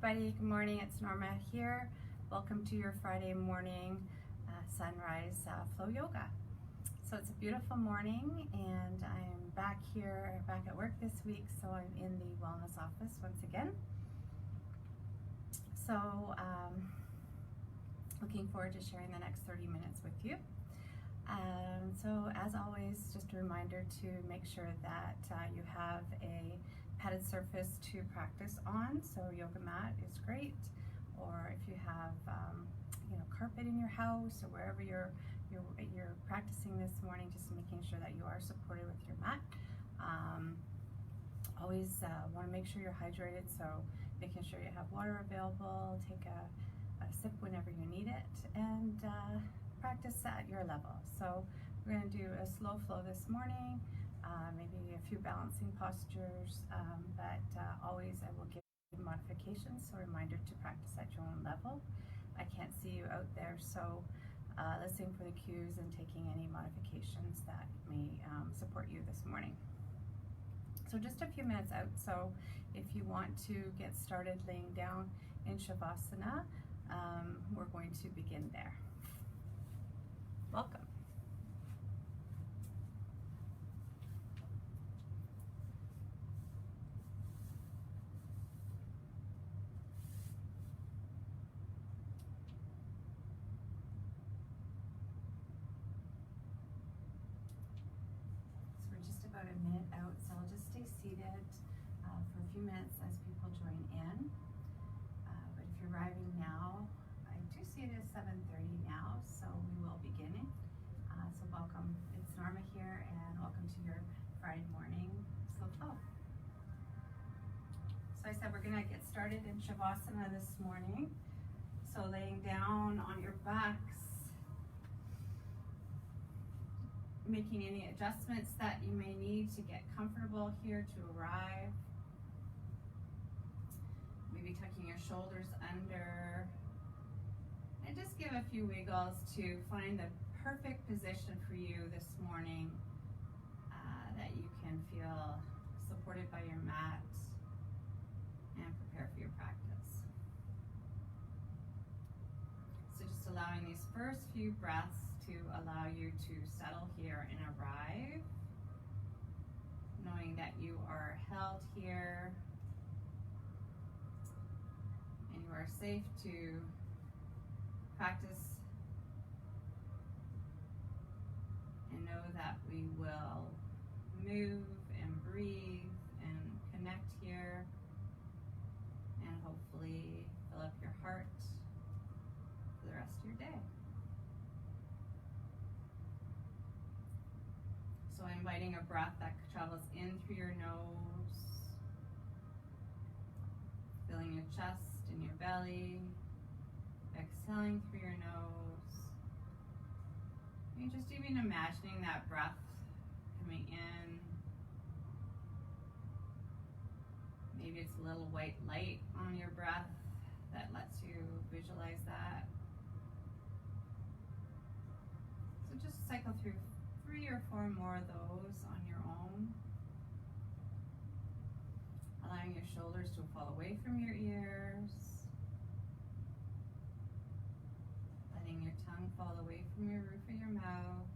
everybody, good morning. It's Norma here. Welcome to your Friday morning sunrise flow yoga. So it's a beautiful morning and I'm back at work this week, so I'm in the wellness office once again. So looking forward to sharing the next 30 minutes with you. So as always, just a reminder to make sure that you have a padded surface to practice on. So yoga mat is great, or if you have carpet in your house or wherever you're practicing this morning, just making sure that you are supported with your mat. Always want to make sure you're hydrated, so making sure you have water available, take a sip whenever you need it, and practice at your level. So we're going to do a slow flow this morning, maybe a few balancing postures, but always I will give modifications, so a reminder to practice at your own level. I can't see you out there, so listening for the cues and taking any modifications that may support you this morning. So just a few minutes out, so if you want to get started laying down in Shavasana, we're going to begin there. Welcome. So we're just about a minute out, so I'll just stay seated for a few minutes as people join in. But if you're arriving now, I do see it is 7:30 now, so we will be beginning. So welcome. It's Norma here, and welcome to your Friday morning slow flow. So I said we're going to get started in Shavasana this morning. So laying down on your backs, making any adjustments that you may need to get comfortable here to arrive. Maybe tucking your shoulders under. And just give a few wiggles to find the perfect position for you this morning that you can feel supported by your mat and prepare for your practice. So just allowing these first few breaths to allow you to settle here and arrive, knowing that you are held here and you are safe to practice, and know that we will move and breathe and connect here and hopefully fill up your heart for the rest of your day. So inviting a breath that travels in through your nose, filling your chest and your belly, exhaling through your nose. And just even imagining that breath coming in. Maybe it's a little white light on your breath that lets you visualize that. So just cycle through 3 or 4 more of those on your own. Allowing your shoulders to fall away from your ears. Letting your tongue fall away from your roof of your mouth.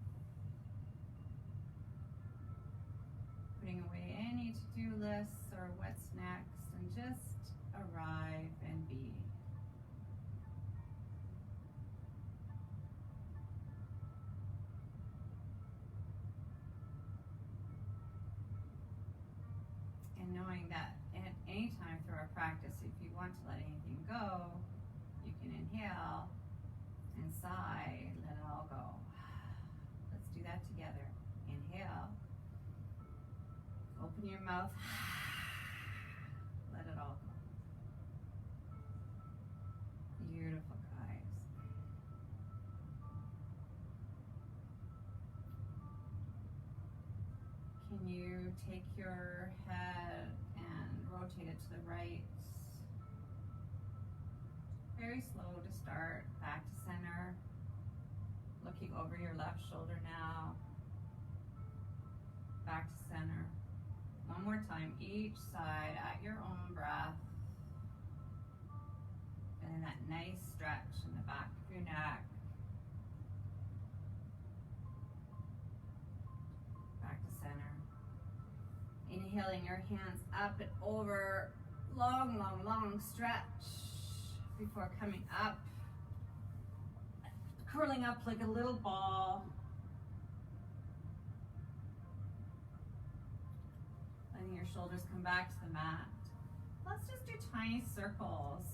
Putting away any to-do lists or what's next, and just arrive and be. And knowing that at any time through our practice, if you want to let anything go, you can inhale and sigh, let it all go. Let's do that together. Inhale. Open your mouth. Let it all go. Beautiful, guys. Can you take your head and rotate it to the right? Very slow to start, back to center. Looking over your left shoulder now. Back to center. One more time, each side at your own breath. Inhaling your hands up and over, long, long, long stretch before coming up, curling up like a little ball. Letting your shoulders come back to the mat. Let's just do tiny circles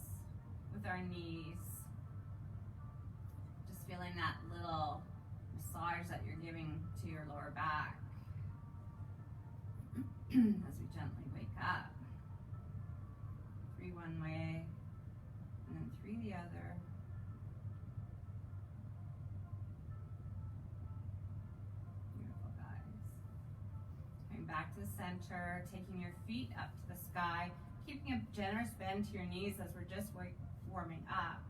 with our knees. Just feeling that little massage that you're giving to your lower back as we gently wake up. 3 one way, and then 3 the other. Beautiful, guys. Coming back to the center, taking your feet up to the sky, keeping a generous bend to your knees as we're just warming up.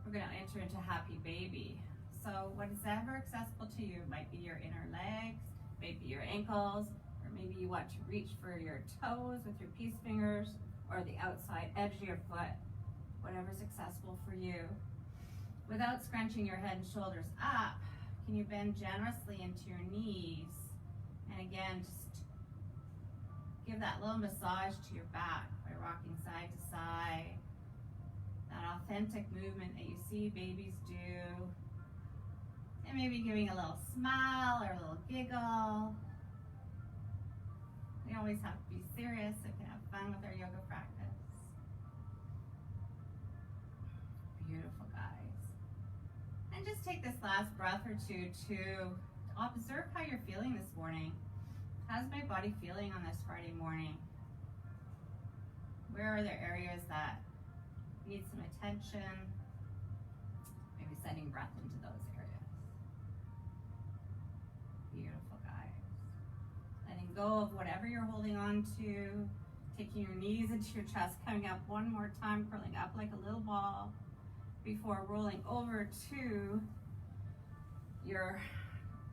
We're going to enter into happy baby. So what is ever accessible to you might be your inner legs, maybe your ankles, or maybe you want to reach for your toes with your peace fingers, or the outside edge of your foot, whatever's accessible for you. Without scrunching your head and shoulders up, can you bend generously into your knees? And again, just give that little massage to your back by rocking side to side. That authentic movement that you see babies do. And maybe giving a little smile or a little giggle. We always have to be serious so we can have fun with our yoga practice. Beautiful, guys. And just take this last breath or two to observe how you're feeling this morning. How's my body feeling on this Friday morning? Where are there areas that need some attention? Maybe sending breath into those areas. Beautiful, guys. Letting go of whatever you're holding on to, taking your knees into your chest, coming up one more time, curling up like a little ball before rolling over to your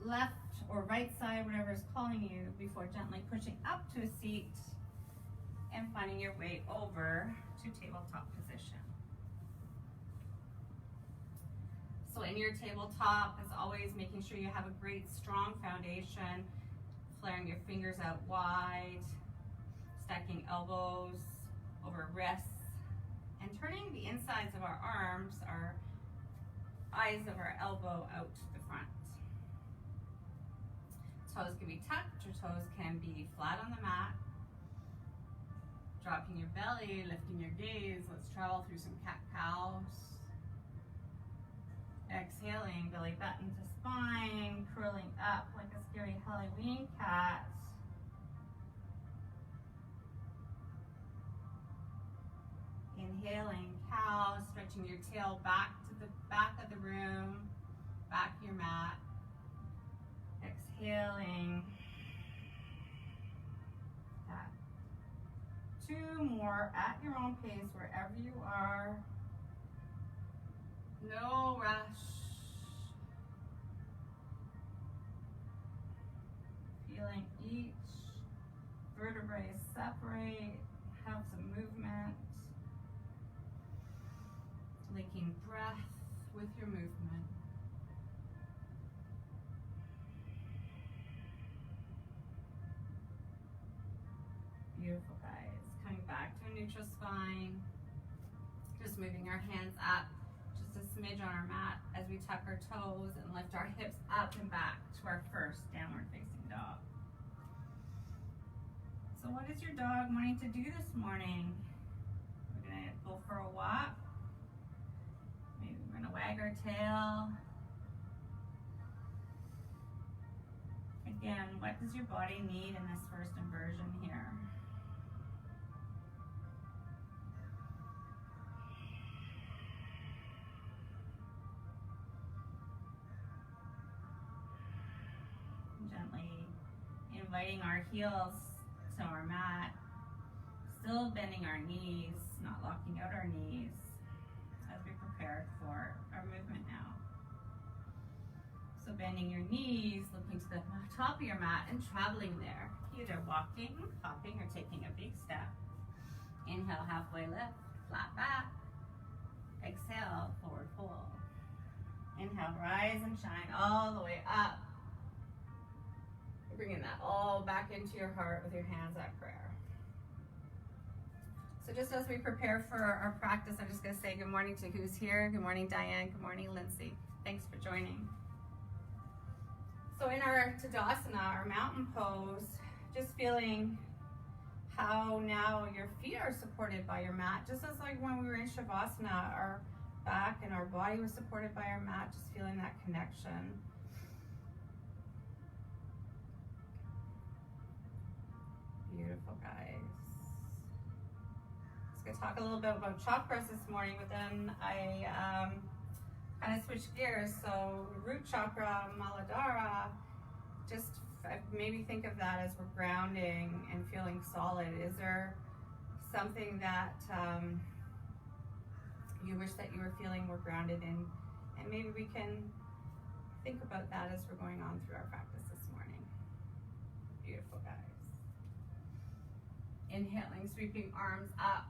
left or right side, whatever is calling you, before gently pushing up to a seat and finding your way over to tabletop position. So in your tabletop, as always, making sure you have a great strong foundation, flaring your fingers out wide, stacking elbows over wrists, and turning the insides of our arms, our eyes of our elbow out to the front. Toes can be tucked, your toes can be flat on the mat. Dropping your belly, lifting your gaze. Let's travel through some cat-cows. Exhaling, belly button to spine, curling up like a scary Halloween cat. Inhaling, cow, stretching your tail back to the back of the room, back of your mat. Exhaling. That. 2 more at your own pace, wherever you are. No rush. Feeling each vertebrae separate, have some movement. Linking breath with your movement. Beautiful, guys. Coming back to a neutral spine. Just moving our hands up just a smidge on our mat as we tuck our toes and lift our hips up and back to our first downward facing dog. So what is your dog wanting to do this morning? We're gonna go for a walk. Maybe we're gonna wag our tail. Again, what does your body need in this first inversion here? Gently inviting our heels to our mat, still bending our knees, not locking out our knees as we prepare for our movement now. So bending your knees, looking to the top of your mat and traveling there, either walking, hopping, or taking a big step. Inhale, halfway lift, flat back. Exhale, forward fold. Inhale, rise and shine all the way up. Bringing that all back into your heart with your hands at prayer. So just as we prepare for our practice, I'm just going to say good morning to who's here. Good morning, Diane. Good morning, Lindsay. Thanks for joining. So in our Tadasana, our mountain pose, just feeling how now your feet are supported by your mat. Just as like when we were in Shavasana, our back and our body was supported by our mat, just feeling that connection. Beautiful, guys. Going to talk a little bit about chakras this morning, but then I kind of switched gears. So root chakra, Muladhara, just maybe think of that as we're grounding and feeling solid. Is there something that you wish that you were feeling more grounded in? And maybe we can think about that as we're going on through our practice this morning. Beautiful, guys. Inhaling, sweeping arms up.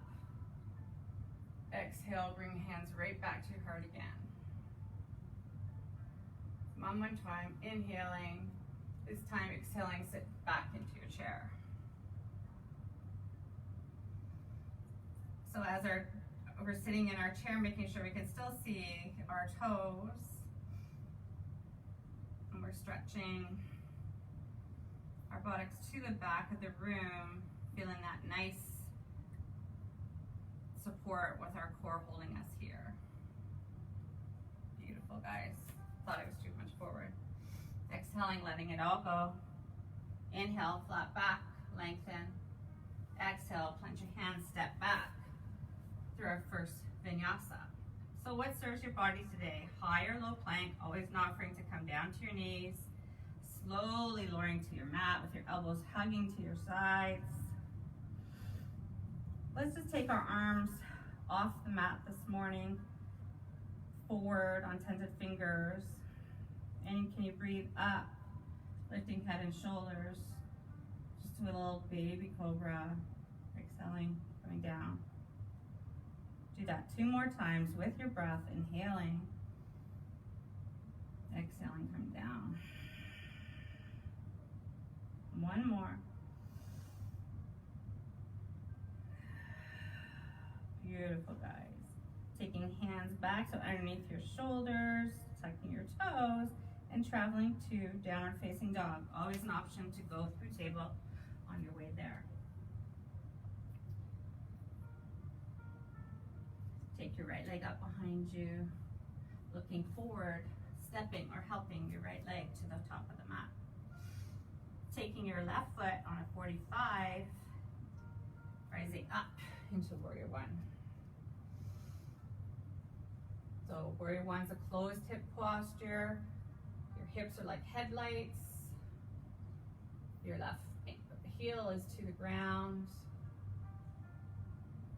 Exhale, bring hands right back to your heart again. One more time, inhaling. This time, exhaling, sit back into your chair. So as we're sitting in our chair, making sure we can still see our toes. And we're stretching our buttocks to the back of the room, feeling that nice support with our core holding us here. Beautiful, guys. Thought it was too much forward. Exhaling, letting it all go. Inhale, flat back, lengthen. Exhale, plunge your hands, step back through our first vinyasa. So what serves your body today? High or low plank, always not afraid to come down to your knees. Slowly lowering to your mat with your elbows hugging to your sides. Let's just take our arms off the mat this morning, forward on tented fingers. And can you breathe up, lifting head and shoulders, just a little baby cobra, exhaling, coming down. Do that 2 more times with your breath, inhaling, exhaling, coming down. 1 more. Beautiful, guys. Taking hands back, so underneath your shoulders, tucking your toes, and traveling to downward facing dog. Always an option to go through table on your way there. Take your right leg up behind you, looking forward, stepping or helping your right leg to the top of the mat. Taking your left foot on a 45, rising up into Warrior One. So Warrior One's a closed hip posture. Your hips are like headlights. Your left heel is to the ground.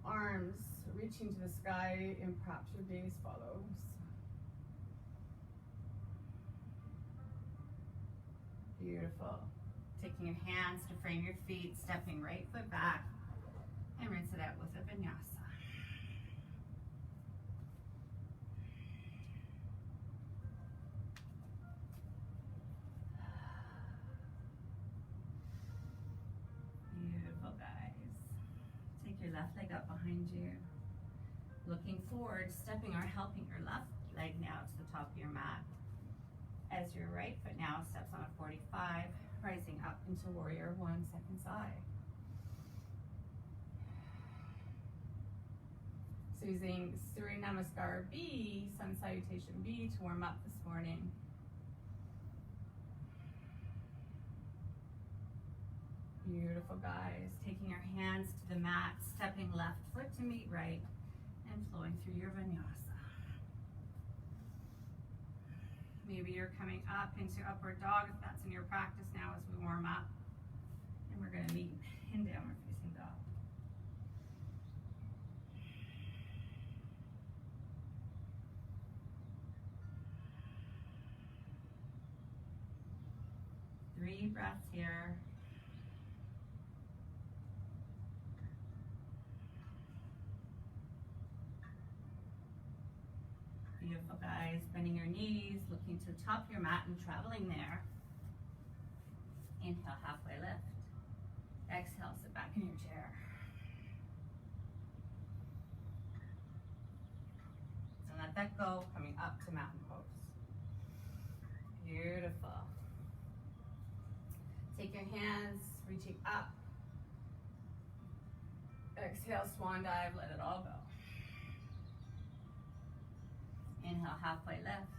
Arms reaching to the sky, and perhaps your gaze follows. Beautiful. Taking your hands to frame your feet, stepping right foot back, and rinse it out with a vinyasa. Beautiful, guys. Take your left leg up behind you. Looking forward, stepping or helping your left leg now to the top of your mat. As your right foot now steps on a 45, rising up into Warrior One, second side. So using Surya Namaskar B, Sun Salutation B, to warm up this morning. Beautiful, guys. Taking your hands to the mat, stepping left foot to meet right, and flowing through your vinyasa. Maybe you're coming up into upward dog if that's in your practice now as we warm up. And we're going to meet in downward facing dog. Three breaths here. Beautiful, guys. Bending your knees, looking to the top of your mat and traveling there. Inhale, halfway lift. Exhale, sit back in your chair. And let that go, coming up to mountain pose. Beautiful. Take your hands, reaching up. Exhale, swan dive, let it all go. Inhale, halfway lift.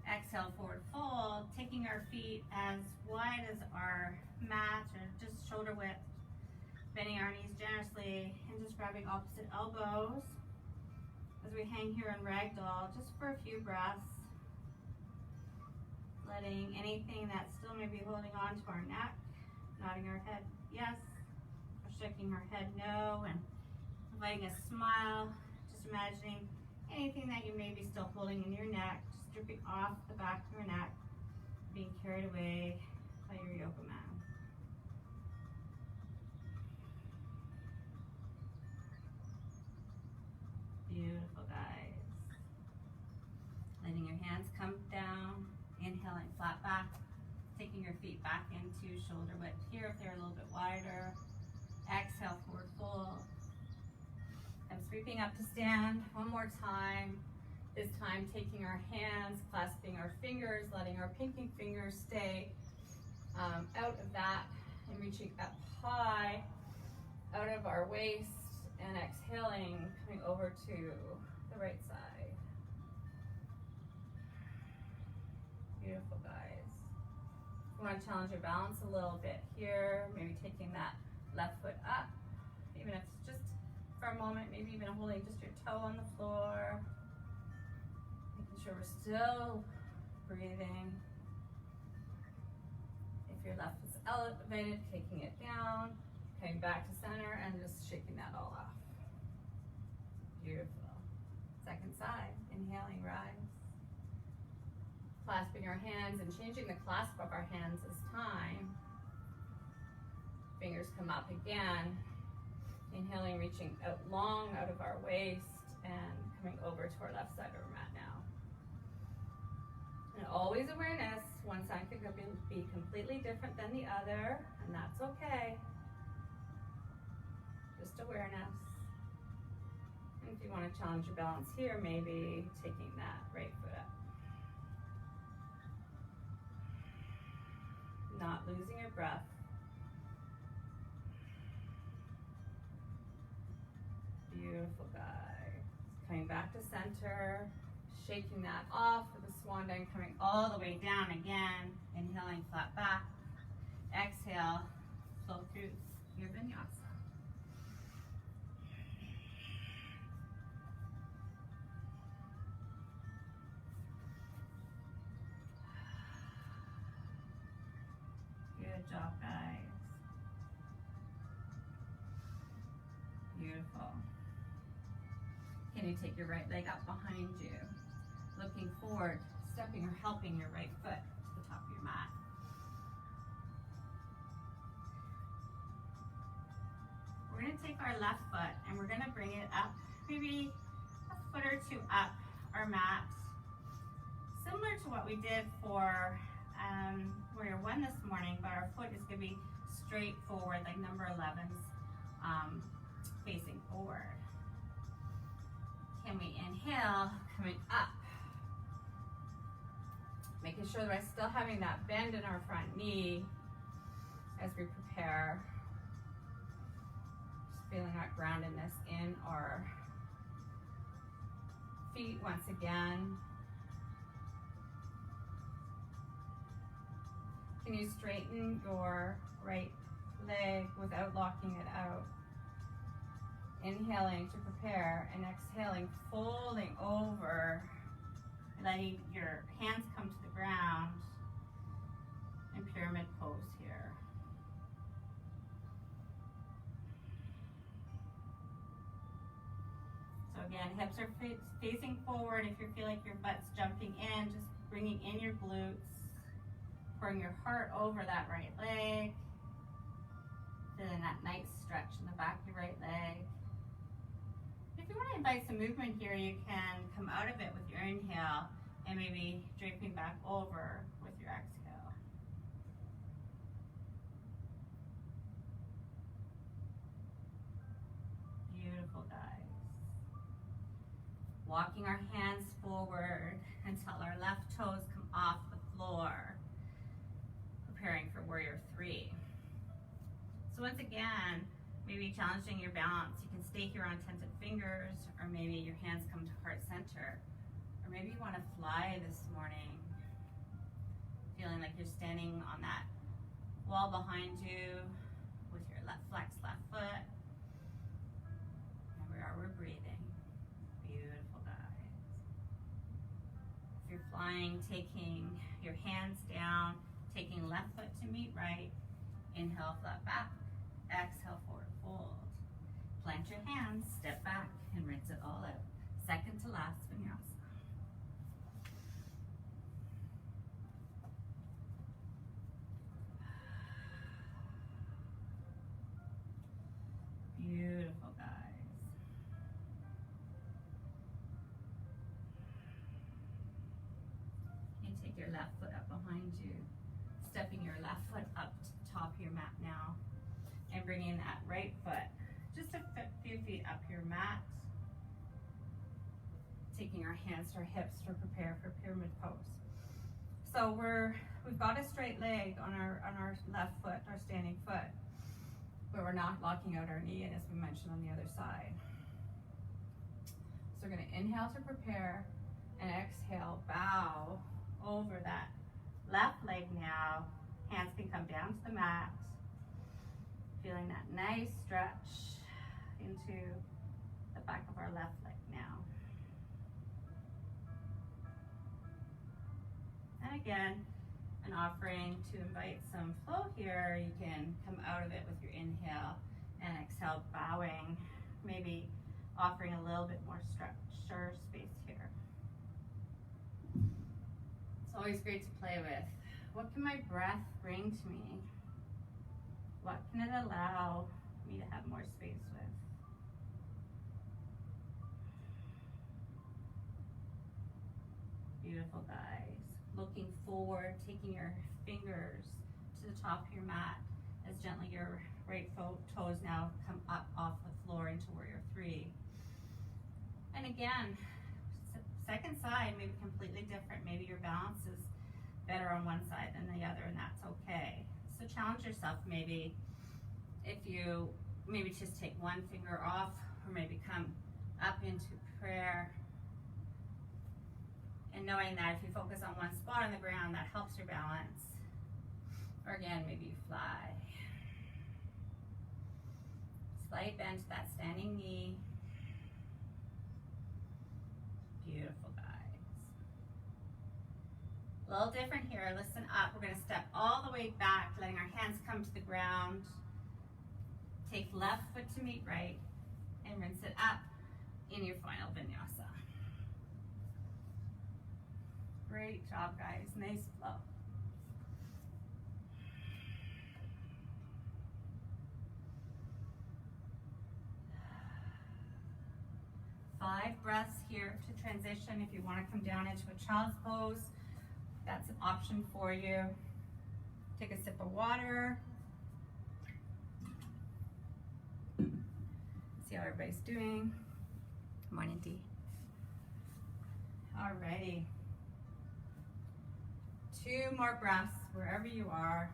Exhale, forward fold, taking our feet as wide as our mat or just shoulder width. Bending our knees generously and just grabbing opposite elbows as we hang here in ragdoll just for a few breaths. Letting anything that still may be holding on to our neck, nodding our head yes, or shaking our head no, and inviting a smile, just imagining anything that you may be still holding in your neck, just dripping off the back of your neck, being carried away by your yoga mat. Beautiful, guys. Letting your hands come down, inhaling flat back, taking your feet back into shoulder width here if they're a little bit wider. Exhale, forward fold. I'm sweeping up to stand one more time. This time taking our hands, clasping our fingers, letting our pinky fingers stay out of that and reaching up high out of our waist and exhaling, coming over to the right side. Beautiful, guys. You want to challenge your balance a little bit here, maybe taking that left foot up, even if it's just for a moment, maybe even holding just your toe on the floor, making sure we're still breathing. If your left is elevated, taking it down, coming back to center, and just shaking that all off. Beautiful. Second side, inhaling, rise. Clasping our hands and changing the clasp of our hands as time. Fingers come up again. Inhaling, reaching out long out of our waist and coming over to our left side of our mat now. And always awareness, one side could be completely different than the other, and that's okay. Just awareness. And if you want to challenge your balance here, maybe taking that right foot up. Not losing your breath. Beautiful, guys. Coming back to center, shaking that off with a swan dive, coming all the way down again. Inhaling, flat back. Exhale, flow through your vinyasa. Good job, guys. Beautiful. Can you take your right leg up behind you? Looking forward, stepping or helping your right foot to the top of your mat. We're going to take our left foot and we're going to bring it up, maybe a foot or two up our mat. Similar to what we did for warrior one this morning, but our foot is going to be straight forward, like number 11's facing forward. Can we inhale, coming up, making sure that we're still having that bend in our front knee as we prepare. Just feeling that groundedness in our feet once again. Can you straighten your right leg without locking it out? Inhaling to prepare and exhaling, folding over, letting your hands come to the ground in pyramid pose here. So again, hips are facing forward. If you feel like your butt's jumping in, just bringing in your glutes, pouring your heart over that right leg, feeling that nice stretch in the back of your right leg. If you want to invite some movement here, you can come out of it with your inhale and maybe draping back over with your exhale. walking our hands forward until our left toes come off the floor, preparing for warrior 3. So once again, maybe challenging your balance. You can stay here on tented fingers, or maybe your hands come to heart center. Or maybe you want to fly this morning, feeling like you're standing on that wall behind you with your flexed left foot. And we are, we're breathing. Beautiful, guys. If you're flying, taking your hands down, taking left foot to meet right. Inhale, flat back. Exhale, forward fold. Plant your hands, step back, and rinse it all out. Second to last vinyasa. Beautiful, guys. You take your left foot up behind you, stepping your left foot up to the top of your mat now, and bringing that right foot just a few feet up your mat. Taking our hands to our hips to prepare for pyramid pose. So we've got a straight leg on our left foot, our standing foot, but we're not locking out our knee, and as we mentioned on the other side. So we're going to inhale to prepare, and exhale, bow over that left leg now. Hands can come down to the mat. Feeling that nice stretch into the back of our left leg now. And again, an offering to invite some flow here. You can come out of it with your inhale and exhale, bowing, maybe offering a little bit more stretch space here. It's always great to play with. What can my breath bring to me? What can it allow me to have more space with? Beautiful, guys. Looking forward, taking your fingers to the top of your mat as gently your right toes now come up off the floor into warrior 3. And again, second side may be completely different. Maybe your balance is better on one side than the other, and that's okay. So challenge yourself, maybe if you maybe just take one finger off, or maybe come up into prayer. And knowing that if you focus on one spot on the ground, that helps your balance. Or again, maybe you fly. Slight bend to that standing knee. Beautiful, guys. A little different here. Listen up. We're going to step all the way back, letting our hands come to the ground. Take left foot to meet right, and rinse it up in your final vinyasa. Great job, guys. Nice flow. Five breaths here to transition. If you want to come down into a child's pose, that's an option for you. Take a sip of water. See how everybody's doing. Good morning, Dee. Alrighty. 2 more breaths wherever you are.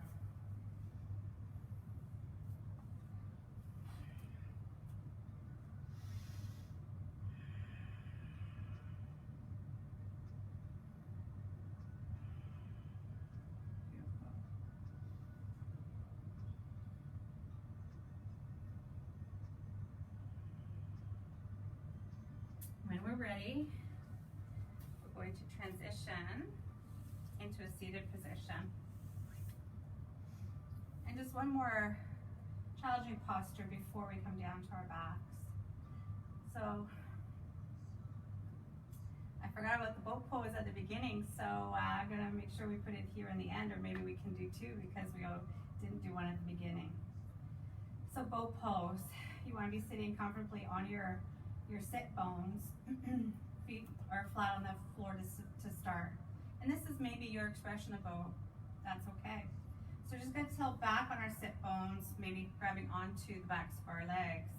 When we're ready, we're going to transition into a seated position. And just one more challenging posture before we come down to our backs. So I forgot about the boat pose at the beginning, so I'm gonna make sure we put it here in the end, or maybe we can do 2 because we didn't do one at the beginning. So boat pose, you wanna be sitting comfortably on your sit bones. Feet are flat on the floor to start. And this is maybe your expression of boat. That's okay. So we're just going to tilt back on our sit bones, maybe grabbing onto the backs of our legs.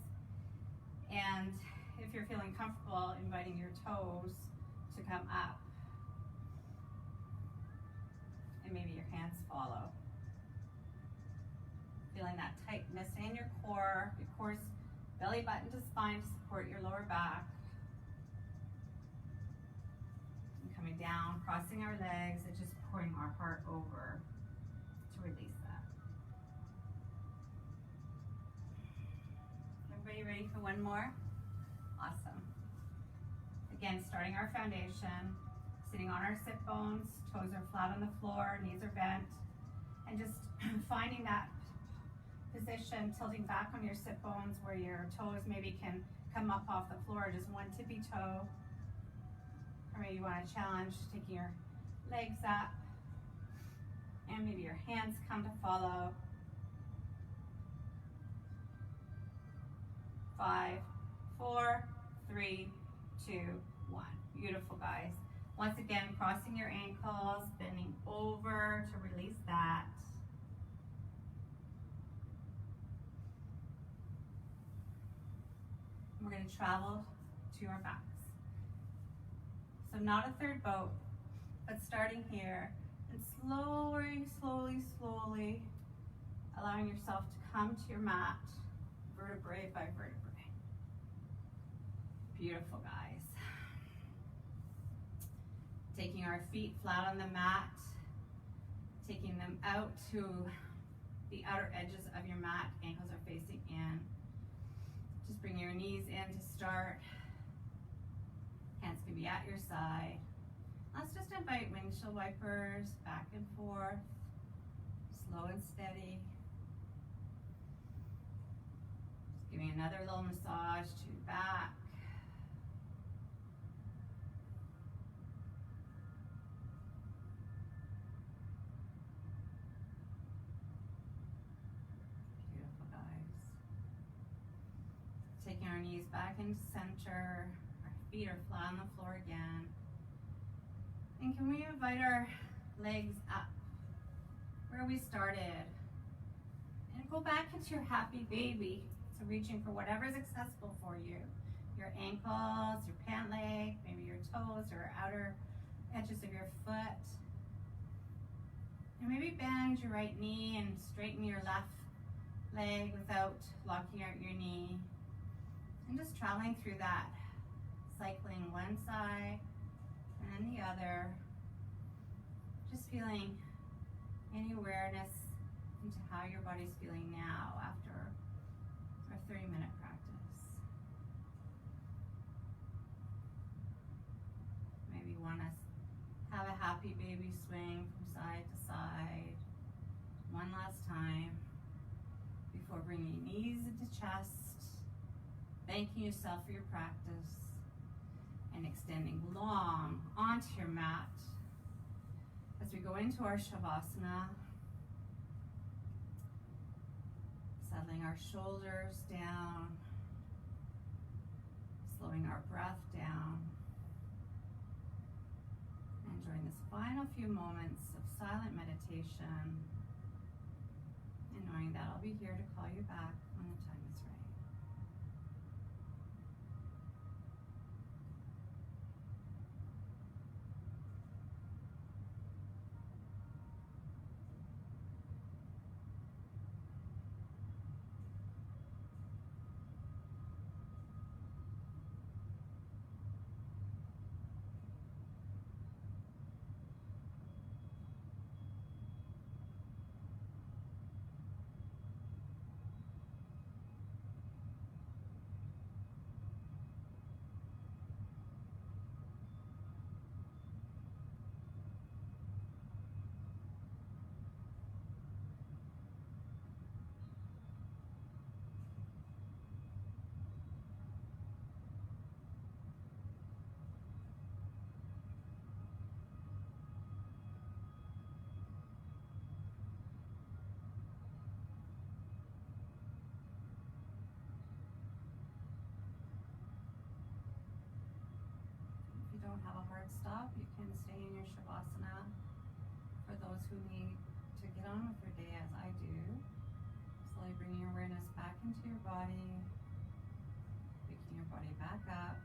And if if you're feeling comfortable, inviting your toes to come up. And maybe your hands follow. Feeling that tightness in your core, of course, belly button to spine to support your lower back. And coming down, crossing our legs, and just pouring our heart over to release that. Everybody ready for one more? Awesome. Again, starting our foundation, sitting on our sit bones, toes are flat on the floor, knees are bent, and just finding that position, tilting back on your sit bones where your toes maybe can come up off the floor, just one tippy toe. Or maybe you want to challenge taking your legs up, and maybe your hands come to follow. 5, 4, 3, 2, 1. Beautiful, guys. Once again, crossing your ankles, bending over to release that. We're going to travel to our backs. So not a third boat, but starting here and slowly allowing yourself to come to your mat, vertebrae by vertebrae. Beautiful, guys. Taking our feet flat on the mat, taking them out to the outer edges of your mat, ankles are facing in. Just bring your knees in to start. Hands can be at your side. Let's just invite windshield wipers back and forth, slow and steady. Just giving another little massage to your back. Beautiful, guys. Taking our knees back into center. Our feet are flat on the floor again. And can we invite our legs up where we started? And go back into your happy baby. So reaching for whatever is accessible for you. Your ankles, your pant leg, maybe your toes or outer edges of your foot. And maybe bend your right knee and straighten your left leg without locking out your knee. And just traveling through that, cycling one side and then the other. Just feeling any awareness into how your body's feeling now after our 30-minute practice. Maybe you want to have a happy baby swing from side to side. One last time before bringing knees into chest. Thanking yourself for your practice and extending long onto your mat as we go into our Shavasana. Settling our shoulders down, slowing our breath down, and enjoying this final few moments of silent meditation and knowing that I'll be here to call you back when the time is right. Have a hard stop, you can stay in your Shavasana for those who need to get on with their day as I do. Slowly bringing your awareness back into your body, picking your body back back up.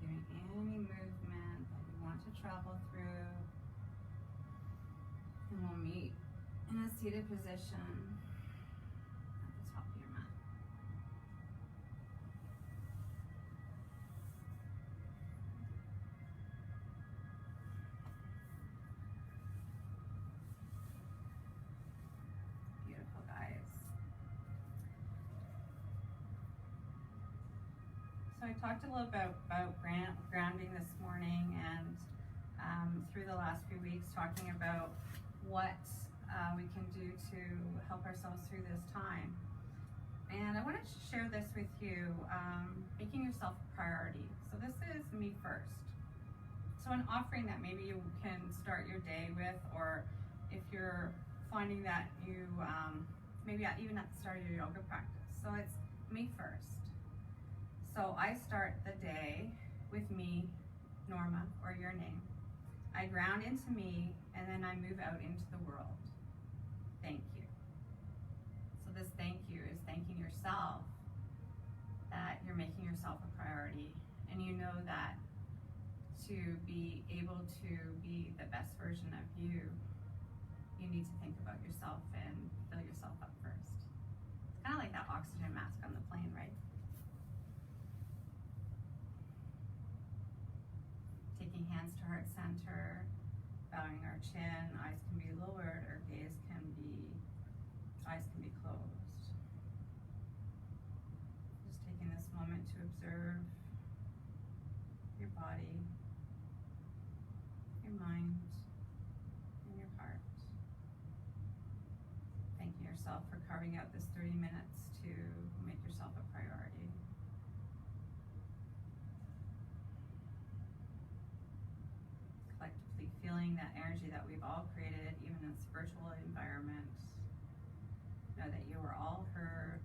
Giving any movement that you want to travel through. And we'll meet in a seated position at the top of your mat. Beautiful, guys. So I talked a little bit about grounding this morning, and through the last few weeks talking about what we can do to help ourselves through this time. And I wanted to share this with you, making yourself a priority. So this is me first. So an offering that maybe you can start your day with, or if you're finding that you, maybe even at the start of your yoga practice. So it's me first. So I start the day with me, Norma, or your name. I ground into me, and then I move out into the world. Thank you. So this thank you is thanking yourself that you're making yourself a priority, and you know that to be able to be the best version of you, you need to think about yourself and fill yourself up first. It's kind of like that oxygen mask on the plane, right? Taking hands to heart center, bowing our chin, eyes can be lowered, or eyes can be closed. Just taking this moment to observe your body, your mind, and your heart. Thanking yourself for carving out this 30 minutes to make yourself a priority. Collectively feeling that energy that we've all created, even in this virtual environment. Know that you are all heard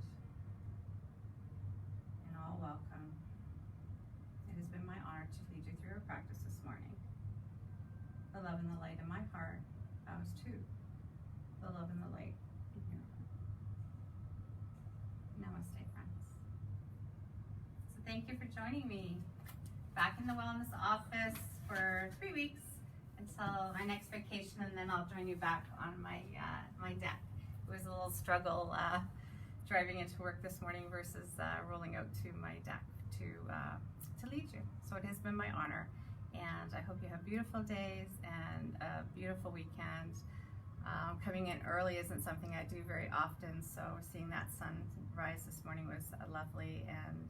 and all welcome. It has been my honor to lead you through our practice this morning. The love and the light in my heart bows to the love and the light in your heart. Namaste, friends. So thank you for joining me. Back in the wellness office for 3 weeks until my next vacation, and then I'll join you back on my deck. It was a little struggle driving into work this morning versus rolling out to my deck to lead you. So it has been my honor, and I hope you have beautiful days and a beautiful weekend. Coming in early isn't something I do very often, so seeing that sunrise this morning was lovely, and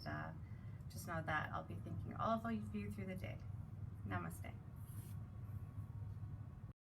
just know that I'll be thinking all of you through the day. Namaste.